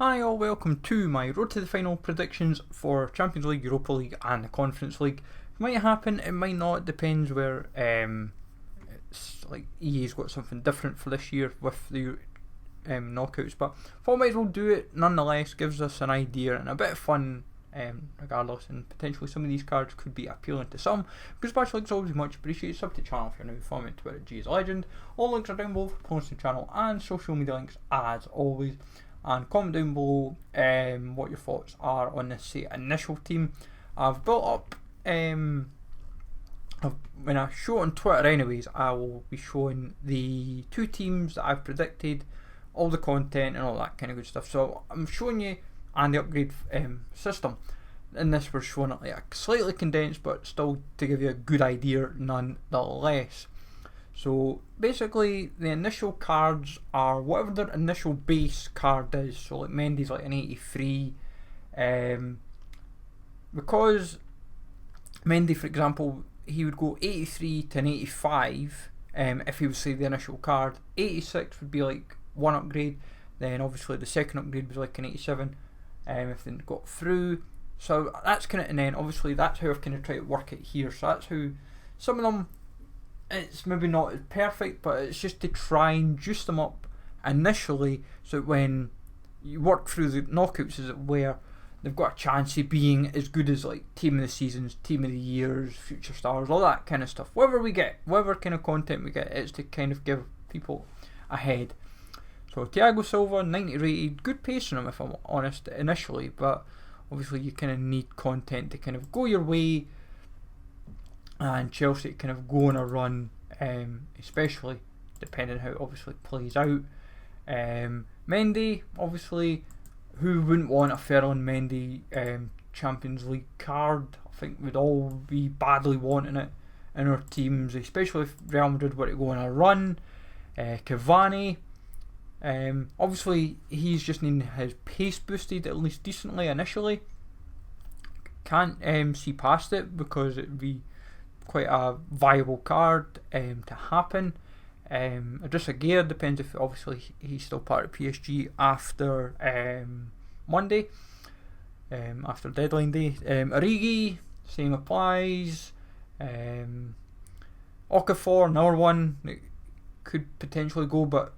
Hi all, welcome to my Road to the Final predictions for Champions League, Europa League and the Conference League. It might happen, it might not, it depends where it's like EA's got something different for this year with the knockouts, but thought I might as well do it nonetheless. Gives us an idea and a bit of fun regardless, and potentially some of these cards could be appealing to some, because Patch League's always much appreciated. Sub to the channel if you're new, follow me on Twitter, G is Legend. All links are down below for posts to the channel and social media links as always. And comment down below what your thoughts are on this initial team. I've built up, when I show it on Twitter anyways, I will be showing the two teams that I've predicted, all the content and all that kind of good stuff. So I'm showing you and the upgrade system. In this we're showing it like slightly condensed, but still to give you a good idea nonetheless. So basically the initial cards are whatever their initial base card is. So like Mendy's like an 83. Because Mendy, for example, he would go 83 to an 85 if he was, say, the initial card. 86 would be like one upgrade. Then obviously the second upgrade was like an 87 if they got through. So that's kind of, and then obviously that's how I've kind of tried to work it here. So that's how some of them, it's maybe not as perfect, but it's just to try and juice them up initially, so that when you work through the knockouts, is it where they've got a chance of being as good as like team of the seasons, team of the years, future stars, all that kind of stuff. Whatever we get, whatever kind of content we get, it's to kind of give people a head. So Thiago Silva, 90 rated, good pace on him if I'm honest initially, but obviously you kind of need content to kind of go your way, and Chelsea kind of go on a run, especially depending how it obviously plays out. Mendy, obviously, who wouldn't want a Ferland Mendy Champions League card? I think we'd all be badly wanting it in our teams, especially if Real Madrid were to go on a run. Cavani, obviously he's just needing his pace boosted at least decently initially. Can't see past it because it'd be quite a viable card to happen. Idrissa Gueye depends if obviously he's still part of PSG after Monday, after deadline day. Origi, same applies. Okafor, another one that could potentially go, but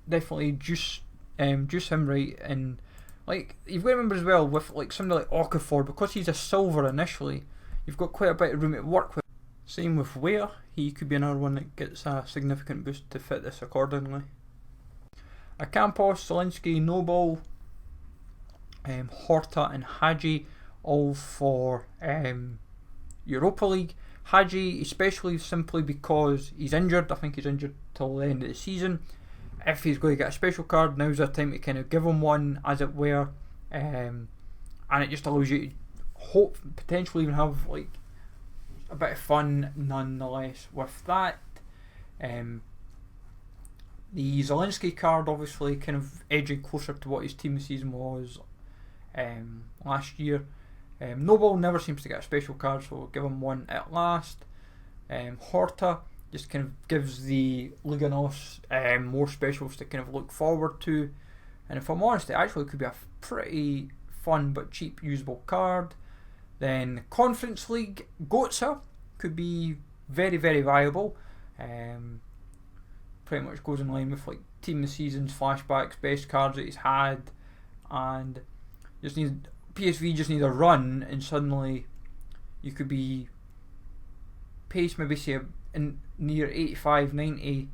definitely juice him right. And like you've got to remember as well with like somebody like Okafor, because he's a silver initially, you've got quite a bit of room to work with. Same with Weah, he could be another one that gets a significant boost to fit this accordingly. Campos, Zielinski, Noble, Horta and Hadji, all for Europa League. Hadji especially simply because he's injured. I think he's injured till the end of the season. If he's going to get a special card, now's the time to kind of give him one, as it were, and it just allows you to hope potentially even have like a bit of fun nonetheless with that. The Zielinski card obviously kind of edging closer to what his team of the season was last year. Noble never seems to get a special card, so we'll give him one at last. Horta just kind of gives the Liga NOS more specials to kind of look forward to, and if I'm honest, it actually could be a pretty fun but cheap usable card. Then Conference League, Götze could be very, very viable. Pretty much goes in line with like team of the seasons, flashbacks, best cards that he's had, and PSV just need a run, and suddenly you could be pace maybe say in near 85, 90,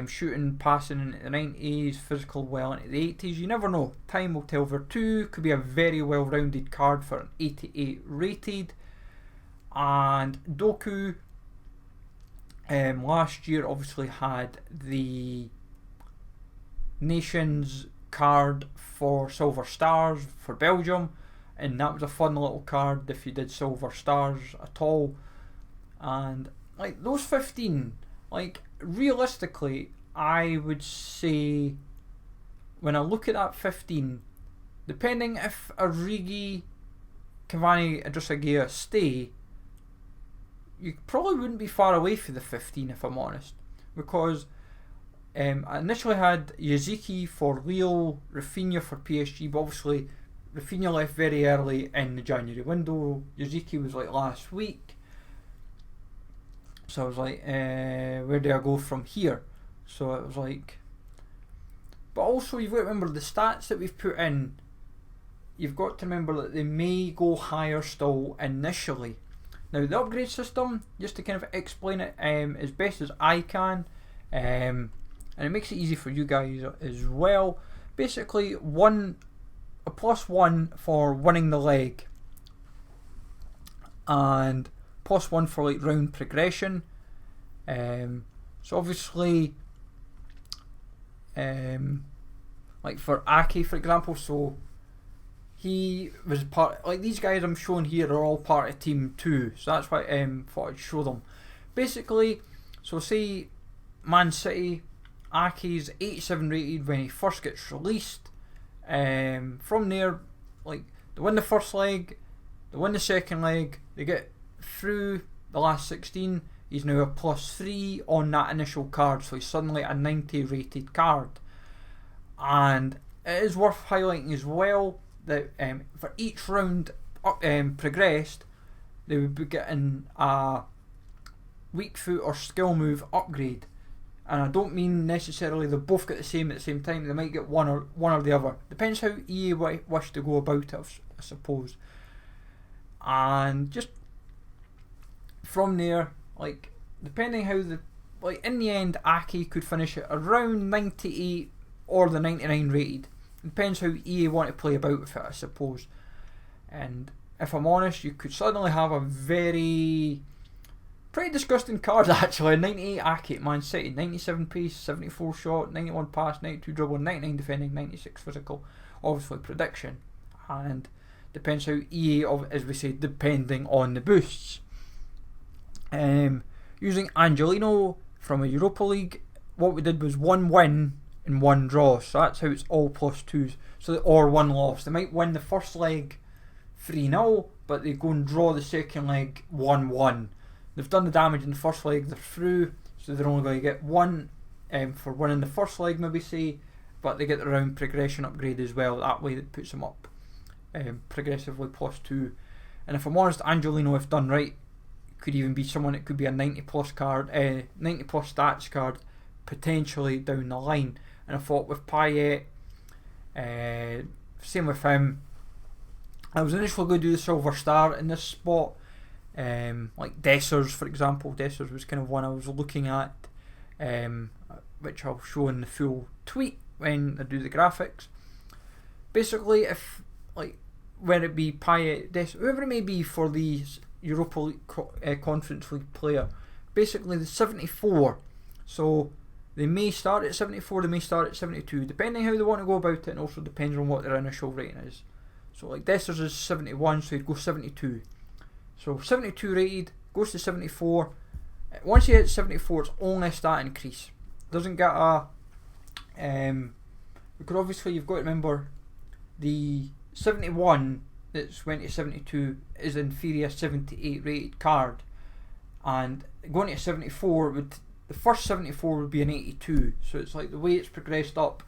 shooting, passing into the 90s, physical well into the 80s. You never know. Time will tell. Vertu could be a very well-rounded card for an 88 rated. And Doku last year obviously had the Nations card for Silver Stars for Belgium, and that was a fun little card if you did Silver Stars at all. And like those 15, like realistically, I would say when I look at that 15, depending if Origi, Cavani, Idrissa Gueye stay, you probably wouldn't be far away from the 15 if I'm honest, because I initially had Yaziki for Lille, Rafinha for PSG, but obviously Rafinha left very early in the January window. Yaziki was like last week. So I was like, where do I go from here? So it was like... But also you've got to remember the stats that we've put in. You've got to remember that they may go higher still initially. Now the upgrade system, just to kind of explain it as best as I can, and it makes it easy for you guys as well. Basically, a +1 for winning the leg, and +1 for like round progression. So obviously, like for Ake for example, so he was part, like these guys I'm showing here are all part of Team 2, so that's why I thought I'd show them. Basically, so say Man City, Ake's 87 rated when he first gets released. From there, like they win the first leg, they win the second leg, they get through the last 16. He's now a +3 on that initial card, so he's suddenly a 90 rated card. And it is worth highlighting as well that for each round progressed, they would be getting a weak foot or skill move upgrade. And I don't mean necessarily they both get the same at the same time. They might get one or the other. Depends how EA wish to go about it, I suppose. And just from there, like depending how in the end, Ake could finish it around 98 or the 99 rated. It depends how EA want to play about with it, I suppose. And if I'm honest, you could suddenly have a pretty disgusting card actually. 98 Ake, Man City, 97 pace, 74 shot, 91 pass, 92 dribble, 99 defending, 96 physical. Obviously prediction, and depends how EA, as we say, depending on the boosts. Using Angelino from a Europa League, what we did was 1 win and 1 draw, so that's how it's all +2s. So or 1 loss. They might win the first leg 3-0, but they go and draw the second leg 1-1. They've done the damage in the first leg, they're through, so they're only going to get 1 for winning the first leg, maybe say, but they get the round progression upgrade as well. That way that puts them up progressively +2. And if I'm honest, Angelino, if done right, could even be someone that could be a 90+ card, 90+ stats card, potentially down the line. And I thought with Payet, same with him. I was initially going to do the silver star in this spot. Like Dessers, for example. Dessers was kind of one I was looking at, which I'll show in the full tweet when I do the graphics. Basically, if like whether it be Payet, Dessers, whoever it may be for the Europa League, Conference League player, basically the 74. So they may start at 74, they may start at 72, depending how they want to go about it, and also depends on what their initial rating is. So like Dessers is 71, so he'd go 72. So 72 rated, goes to 74. Once you hit 74, it's only a stat increase. Doesn't get a... because obviously you've got to remember the 71 that's went to 72 is in theory a 78 rated card. And going to 74, the first 74 would be an 82. So it's like the way it's progressed up,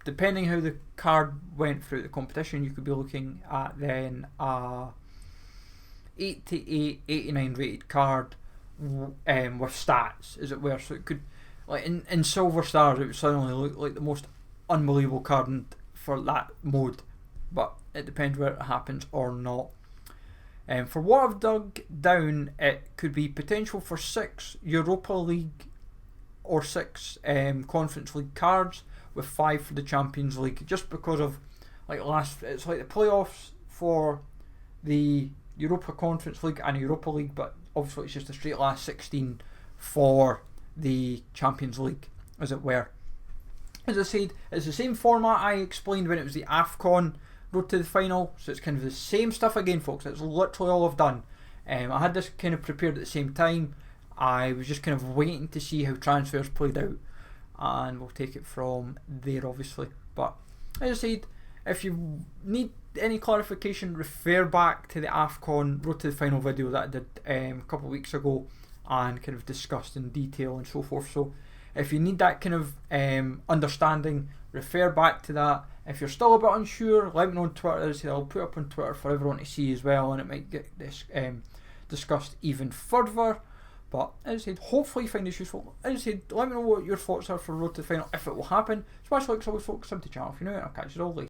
depending how the card went through the competition, you could be looking at then a 88, 89 rated card with stats, as it were. So it could, like in Silver Stars, it would suddenly look like the most unbelievable card for that mode, but it depends where it happens or not. For what I've dug down, it could be potential for 6 Europa League or 6 Conference League cards, with 5 for the Champions League, just because of it's like the playoffs for the Europa Conference League and Europa League, but obviously it's just a straight last 16 for the Champions League, as it were. As I said, it's the same format I explained when it was the AFCON road to the final, so it's kind of the same stuff again, folks. It's literally all I've done. I had this kind of prepared at the same time. I was just kind of waiting to see how transfers played out, and we'll take it from there, obviously. But as I said, if you need any clarification, refer back to the AFCON road to the final video that I did a couple of weeks ago and kind of discussed in detail and so forth. So If you need that kind of understanding, refer back to that. If you're still a bit unsure, let me know on Twitter. As I said, I'll put up on Twitter for everyone to see as well, and it might get this discussed even further. But as I said, hopefully you find this useful. As I said, let me know what your thoughts are for Road to the Final, if it will happen. Smash like, always, folks. Time to chat off. You know it. I'll catch you all later.